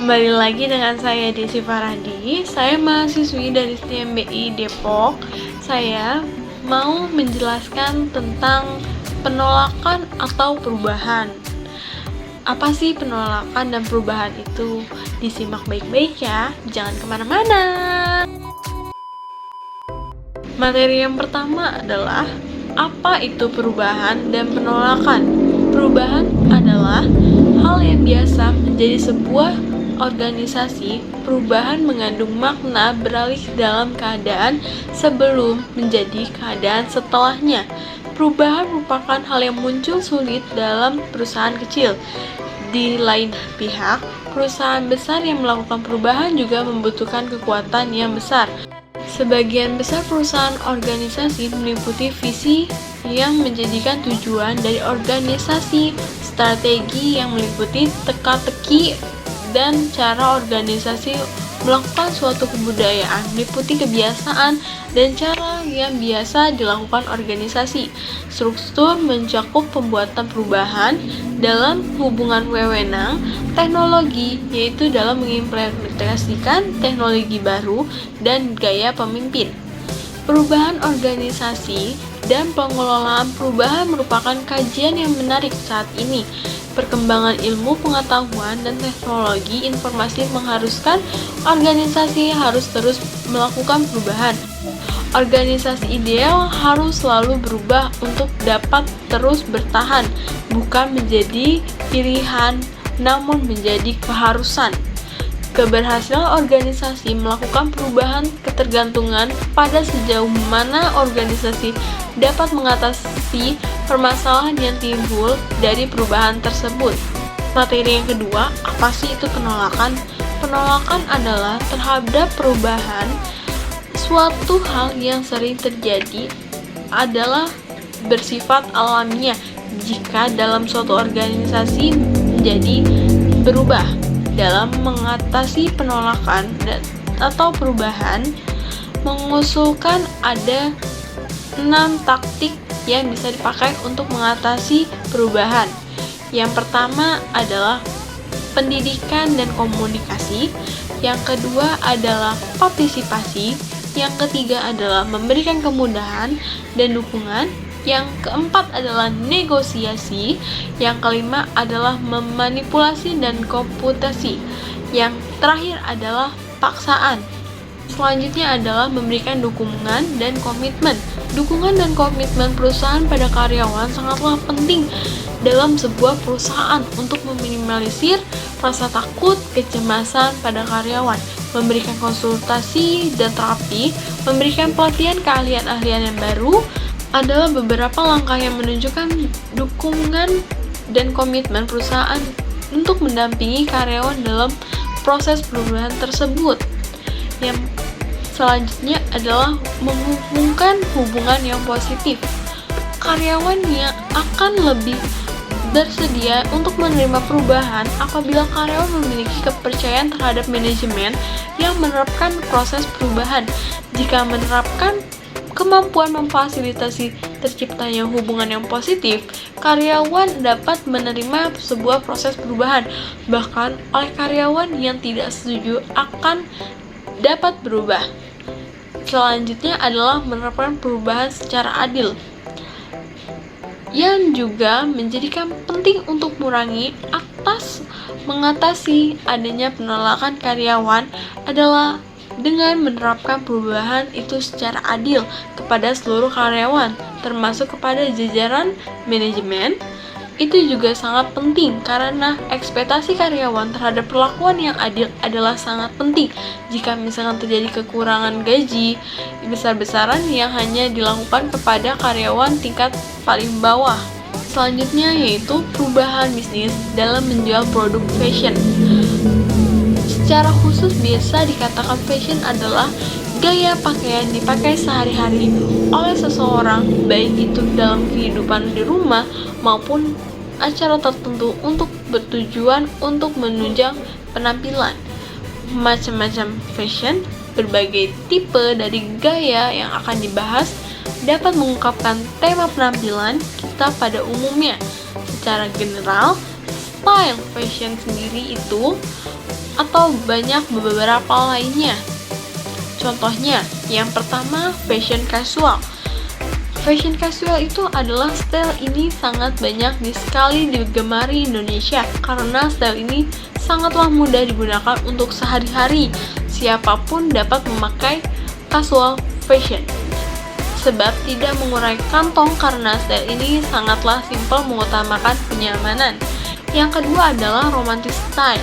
Kembali lagi dengan saya Desi Faradi. Saya mahasiswi dari STMBI Depok. Saya mau menjelaskan tentang penolakan atau perubahan. Apa sih penolakan dan perubahan itu? Disimak baik-baik ya, jangan kemana-mana. Materi yang pertama adalah apa itu perubahan dan penolakan. Perubahan adalah hal yang biasa menjadi sebuah organisasi. Perubahan mengandung makna beralih dalam keadaan sebelum menjadi keadaan setelahnya. Perubahan merupakan hal yang muncul sulit dalam perusahaan kecil. Di lain pihak, perusahaan besar yang melakukan perubahan juga membutuhkan kekuatan yang besar. Sebagian besar perusahaan organisasi meliputi visi yang menjadikan tujuan dari organisasi, strategi yang meliputi teka-teki, dan cara organisasi melakukan suatu kebudayaan, meliputi kebiasaan dan cara yang biasa dilakukan organisasi. Struktur mencakup pembuatan perubahan dalam hubungan wewenang, teknologi, yaitu dalam mengimplementasikan teknologi baru, dan gaya pemimpin. Perubahan organisasi dan pengelolaan perubahan merupakan kajian yang menarik saat ini. Perkembangan ilmu pengetahuan dan teknologi informasi mengharuskan organisasi harus terus melakukan perubahan. Organisasi ideal harus selalu berubah untuk dapat terus bertahan, bukan menjadi pilihan, namun menjadi keharusan. Keberhasilan organisasi melakukan perubahan ketergantungan pada sejauh mana organisasi dapat mengatasi permasalahan yang timbul dari perubahan tersebut. Materi yang kedua, apa sih itu penolakan? Penolakan adalah terhadap perubahan. Suatu hal yang sering terjadi adalah bersifat alamiah jika dalam suatu organisasi menjadi berubah. Dalam mengatasi penolakan atau perubahan, mengusulkan ada 6 taktik yang bisa dipakai untuk mengatasi perubahan. Yang pertama adalah pendidikan dan komunikasi, yang kedua adalah partisipasi, yang ketiga adalah memberikan kemudahan dan dukungan, yang keempat adalah negosiasi, yang kelima adalah memanipulasi dan komputasi, yang terakhir adalah paksaan. Selanjutnya adalah memberikan dukungan dan komitmen. Dukungan dan komitmen perusahaan pada karyawan sangatlah penting dalam sebuah perusahaan untuk meminimalisir rasa takut, kecemasan pada karyawan, memberikan konsultasi dan terapi, memberikan pelatihan keahlian-ahlian yang baru, adalah beberapa langkah yang menunjukkan dukungan dan komitmen perusahaan untuk mendampingi karyawan dalam proses perubahan tersebut. Yang selanjutnya adalah menghubungkan hubungan yang positif. Karyawan yang akan lebih bersedia untuk menerima perubahan apabila karyawan memiliki kepercayaan terhadap manajemen yang menerapkan proses perubahan. Jika menerapkan kemampuan memfasilitasi terciptanya hubungan yang positif, karyawan dapat menerima sebuah proses perubahan, bahkan oleh karyawan yang tidak setuju akan dapat berubah. Selanjutnya adalah menerapkan perubahan secara adil, yang juga menjadikan penting untuk mengatasi adanya penolakan karyawan adalah dengan menerapkan perubahan itu secara adil kepada seluruh karyawan, termasuk kepada jajaran manajemen. Itu juga sangat penting karena ekspektasi karyawan terhadap perlakuan yang adil adalah sangat penting. Jika misalkan terjadi kekurangan gaji besar-besaran yang hanya dilakukan kepada karyawan tingkat paling bawah. Selanjutnya yaitu perubahan bisnis dalam menjual produk fashion. Secara khusus biasa dikatakan fashion adalah gaya pakaian dipakai sehari-hari oleh seseorang, baik itu dalam kehidupan di rumah maupun acara tertentu untuk bertujuan untuk menunjang penampilan. Macam-macam fashion, berbagai tipe dari gaya yang akan dibahas dapat mengungkapkan tema penampilan kita pada umumnya. Secara general, style fashion sendiri itu atau banyak beberapa lainnya. Contohnya, yang pertama fashion casual. Fashion casual itu adalah style ini sangat banyak sekali digemari Indonesia karena style ini sangatlah mudah digunakan untuk sehari-hari. Siapapun dapat memakai casual fashion sebab tidak mengurai kantong karena style ini sangatlah simpel mengutamakan kenyamanan. Yang kedua adalah romantic style.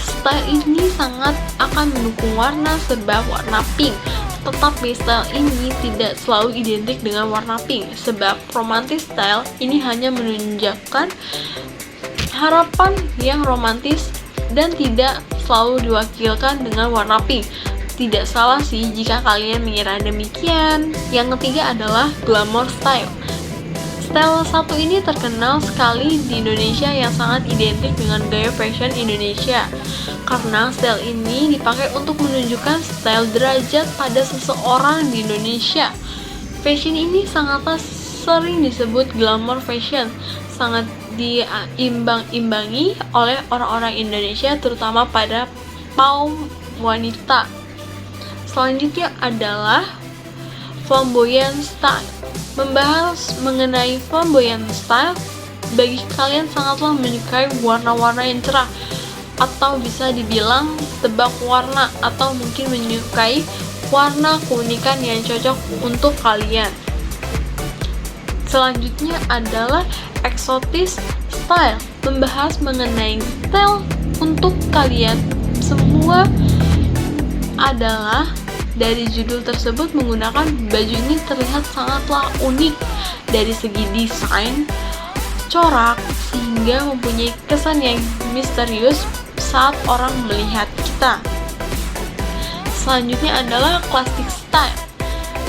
Style ini sangat akan mendukung warna sebab warna pink. Tetapi style ini tidak selalu identik dengan warna pink sebab romantic style ini hanya menunjukkan harapan yang romantis dan tidak selalu diwakilkan dengan warna pink. Tidak salah sih jika kalian mengira demikian. Yang ketiga adalah glamour style. Style satu ini terkenal sekali di Indonesia yang sangat identik dengan gaya fashion Indonesia karena style ini dipakai untuk menunjukkan style derajat pada seseorang di Indonesia. Fashion ini sangatlah sering disebut glamour fashion, sangat diimbang-imbangi oleh orang-orang Indonesia terutama pada kaum wanita. Selanjutnya adalah flamboyant style. Membahas mengenai flamboyant style, bagi kalian sangatlah menyukai warna-warna yang cerah atau bisa dibilang tebak warna atau mungkin menyukai warna keunikan yang cocok untuk kalian. Selanjutnya adalah exotic style. Membahas mengenai style untuk kalian semua adalah dari judul tersebut menggunakan baju ini terlihat sangatlah unik dari segi desain, corak, sehingga mempunyai kesan yang misterius saat orang melihat kita. Selanjutnya adalah classic style.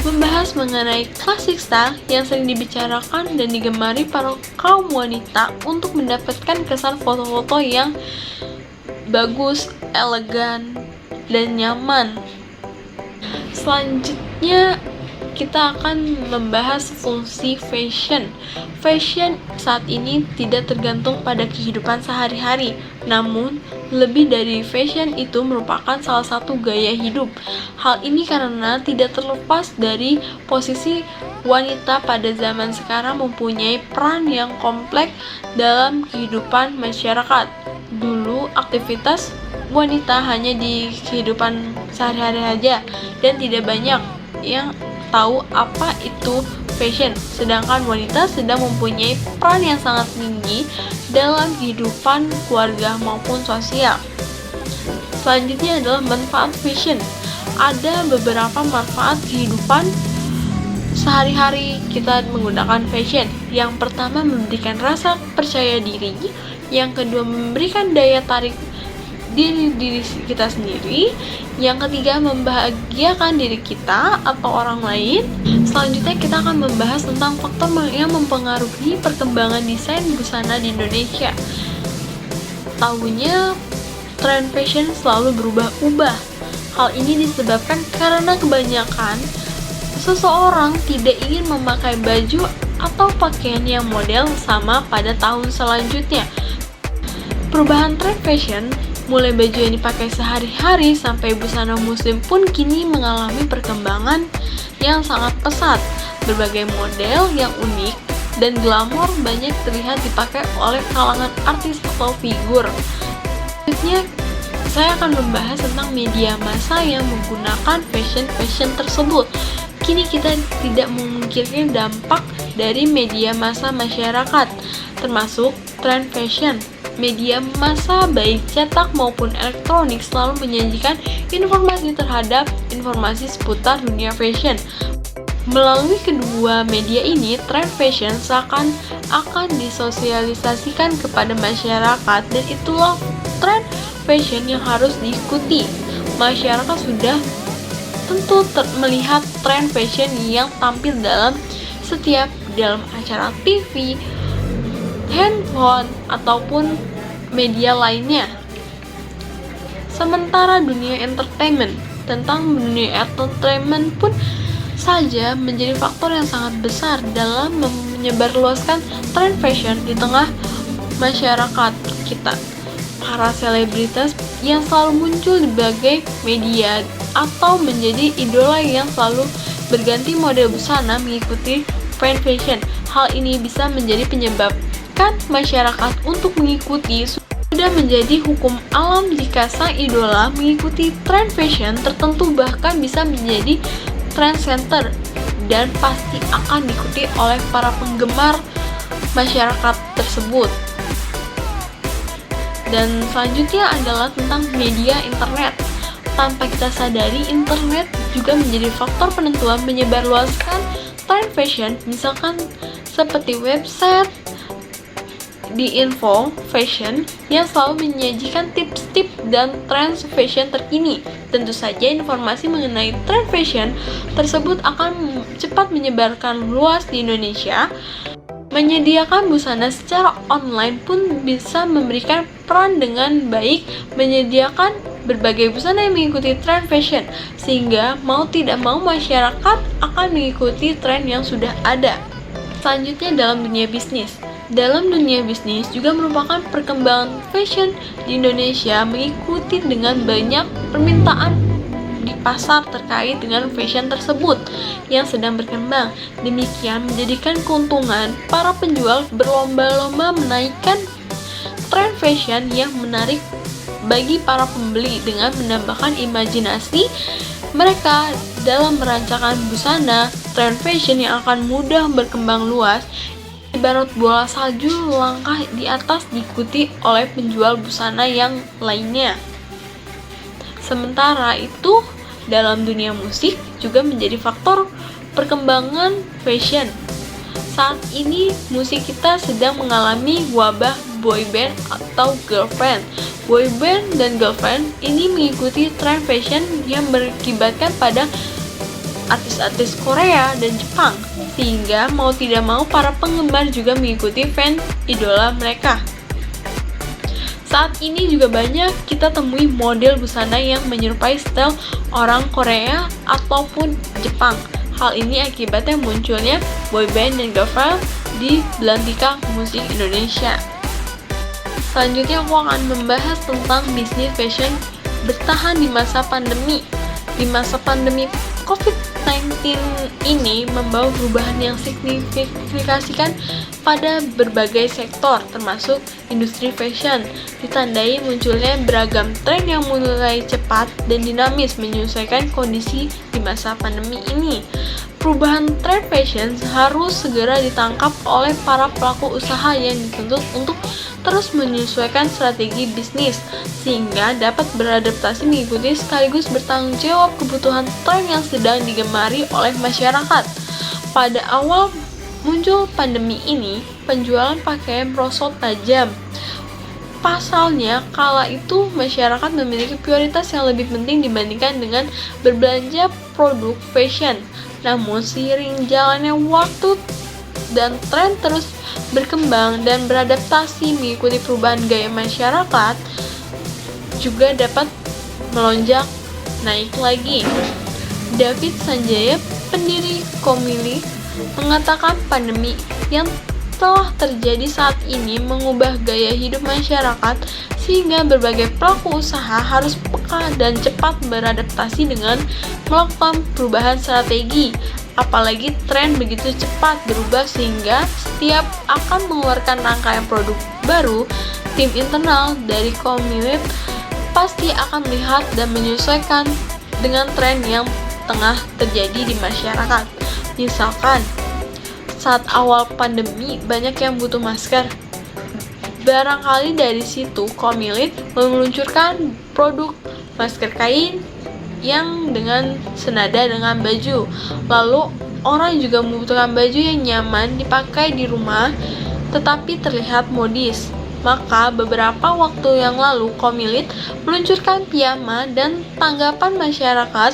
Membahas mengenai classic style yang sering dibicarakan dan digemari para kaum wanita untuk mendapatkan kesan foto-foto yang bagus, elegan, dan nyaman. Selanjutnya kita akan membahas fungsi fashion. Fashion saat ini tidak tergantung pada kehidupan sehari-hari, namun lebih dari fashion itu merupakan salah satu gaya hidup. Hal ini karena tidak terlepas dari posisi wanita pada zaman sekarang mempunyai peran yang kompleks dalam kehidupan masyarakat. Dulu aktivitas wanita hanya di kehidupan sehari-hari aja dan tidak banyak yang tahu apa itu fashion, sedangkan wanita sedang mempunyai peran yang sangat tinggi dalam kehidupan keluarga maupun sosial. Selanjutnya adalah manfaat fashion. Ada beberapa manfaat kehidupan sehari-hari kita menggunakan fashion. Yang pertama, memberikan rasa percaya diri. Yang kedua, memberikan daya tarik diri kita sendiri. Yang ketiga, membahagiakan diri kita atau orang lain. Selanjutnya kita akan membahas tentang faktor yang mempengaruhi perkembangan desain busana di Indonesia. Tahunya tren fashion selalu berubah-ubah. Hal ini disebabkan karena kebanyakan seseorang tidak ingin memakai baju atau pakaian yang model sama pada tahun selanjutnya. Perubahan tren fashion mulai baju yang dipakai sehari-hari sampai busana muslim pun kini mengalami perkembangan yang sangat pesat. Berbagai model yang unik dan glamor banyak terlihat dipakai oleh kalangan artis atau figur. Selanjutnya, saya akan membahas tentang media massa yang menggunakan fashion tersebut. Kini kita tidak memungkirkan dampak dari media massa masyarakat, termasuk tren fashion. Media massa baik cetak maupun elektronik selalu menyajikan informasi terhadap informasi seputar dunia fashion. Melalui kedua media ini, tren fashion akan disosialisasikan kepada masyarakat dan itulah tren fashion yang harus diikuti. Masyarakat sudah tentu melihat tren fashion yang tampil dalam acara TV, handphone, ataupun media lainnya. Sementara dunia entertainment pun saja menjadi faktor yang sangat besar dalam menyebarluaskan tren fashion di tengah masyarakat kita. Para selebritas yang selalu muncul di berbagai media atau menjadi idola yang selalu berganti model busana mengikuti tren fashion. Hal ini bisa menjadi penyebabkan masyarakat untuk mengikuti. Sudah menjadi hukum alam jika sang idola mengikuti tren fashion tertentu, bahkan bisa menjadi trendsetter dan pasti akan diikuti oleh para penggemar masyarakat tersebut. Dan selanjutnya adalah tentang media internet. Tanpa kita sadari, internet juga menjadi faktor penentuan menyebarluaskan tren fashion, misalkan seperti website di Info Fashion yang selalu menyajikan tips-tips dan tren fashion terkini. Tentu saja informasi mengenai tren fashion tersebut akan cepat menyebarkan luas di Indonesia. Menyediakan busana secara online pun bisa memberikan peran dengan baik, menyediakan berbagai busana yang mengikuti tren fashion, sehingga mau tidak mau masyarakat akan mengikuti tren yang sudah ada. Selanjutnya dalam dunia bisnis. Dalam dunia bisnis juga merupakan perkembangan fashion di Indonesia mengikuti dengan banyak permintaan di pasar terkait dengan fashion tersebut yang sedang berkembang. Demikian menjadikan keuntungan para penjual berlomba-lomba menaikkan tren fashion yang menarik bagi para pembeli dengan menambahkan imajinasi mereka dalam merancangkan busana tren fashion yang akan mudah berkembang luas. Ibarat bola salju langkah di atas diikuti oleh penjual busana yang lainnya. Sementara itu, dalam dunia musik juga menjadi faktor perkembangan fashion. Saat ini musik kita sedang mengalami wabah boyband atau girlband. Boyband dan girlband ini mengikuti tren fashion yang berakibatkan pada artis-artis Korea dan Jepang, sehingga mau tidak mau para penggemar juga mengikuti fans idola mereka. Saat ini juga banyak kita temui model busana yang menyerupai style orang Korea ataupun Jepang. Hal ini akibatnya munculnya boyband dan girlband di belantika musik Indonesia. Selanjutnya aku akan membahas tentang bisnis fashion bertahan di masa pandemi. Di masa pandemi COVID-19 ini membawa perubahan yang signifikan pada berbagai sektor, termasuk industri fashion, ditandai munculnya beragam tren yang mulai cepat dan dinamis menyesuaikan kondisi di masa pandemi ini. Perubahan tren fashion harus segera ditangkap oleh para pelaku usaha yang dituntut untuk terus menyesuaikan strategi bisnis, sehingga dapat beradaptasi mengikuti sekaligus bertanggung jawab kebutuhan tren yang sedang digemari oleh masyarakat. Pada awal muncul pandemi ini, penjualan pakaian merosot tajam. Pasalnya, kala itu masyarakat memiliki prioritas yang lebih penting dibandingkan dengan berbelanja produk fashion. Namun, seiring jalannya waktu dan tren terus berkembang dan beradaptasi mengikuti perubahan gaya masyarakat, juga dapat melonjak naik lagi. David Sanjaya, pendiri Komili, mengatakan pandemi yang telah terjadi saat ini mengubah gaya hidup masyarakat, sehingga berbagai pelaku usaha harus peka dan cepat beradaptasi dengan melakukan perubahan strategi. Apalagi tren begitu cepat berubah sehingga setiap akan mengeluarkan rangkaian produk baru, tim internal dari Komili pasti akan melihat dan menyesuaikan dengan tren yang tengah terjadi di masyarakat. Misalkan, saat awal pandemi banyak yang butuh masker. Barangkali dari situ Komili meluncurkan produk masker kain yang dengan senada dengan baju. Lalu orang juga membutuhkan baju yang nyaman dipakai di rumah tetapi terlihat modis. Maka beberapa waktu yang lalu Komili meluncurkan piyama dan tanggapan masyarakat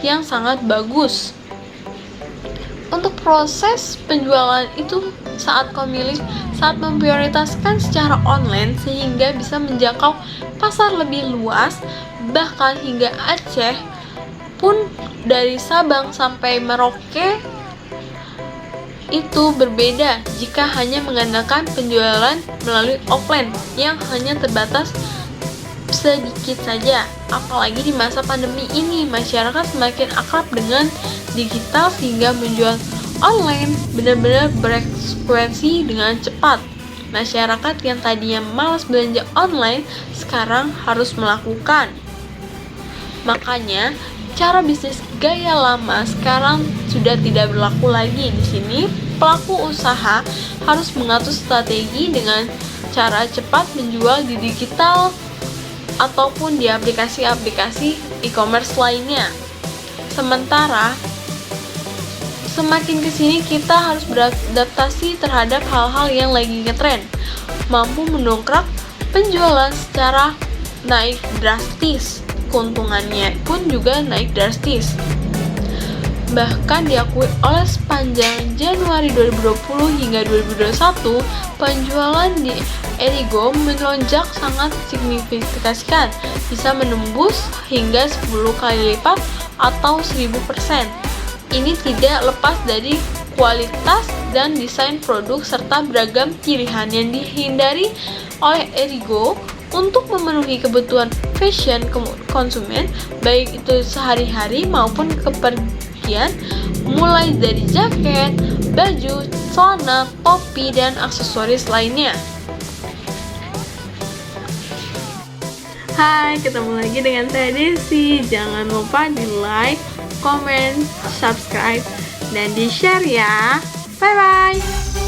yang sangat bagus. Untuk proses penjualan itu saat Komili saat memprioritaskan secara online sehingga bisa menjangkau pasar lebih luas, bahkan hingga Aceh pun dari Sabang sampai Merauke itu berbeda jika hanya mengandalkan penjualan melalui offline yang hanya terbatas sedikit saja. Apalagi di masa pandemi ini, masyarakat semakin akrab dengan digital sehingga menjual online benar-benar bereksekusi dengan cepat. Masyarakat yang tadinya malas belanja online sekarang harus melakukan. Makanya, cara bisnis gaya lama sekarang sudah tidak berlaku lagi. Di sini, pelaku usaha harus mengatur strategi dengan cara cepat menjual di digital ataupun di aplikasi-aplikasi e-commerce lainnya. Sementara, semakin kesini kita harus beradaptasi terhadap hal-hal yang lagi ngetren, mampu mendongkrak penjualan secara naik drastis. Keuntungannya pun juga naik drastis. Bahkan diakui oleh sepanjang Januari 2020 hingga 2021, penjualan di Erigo melonjak sangat signifikan, bisa menembus hingga 10 kali lipat atau 1000%. Ini tidak lepas dari kualitas dan desain produk serta beragam pilihan yang dihindari oleh Erigo untuk memenuhi kebutuhan fashion konsumen, baik itu sehari-hari maupun kepergian, mulai dari jaket, baju, celana, topi, dan aksesoris lainnya. Hai, ketemu lagi dengan saya Desi. Jangan lupa di like, comment, subscribe, dan di share ya. Bye bye.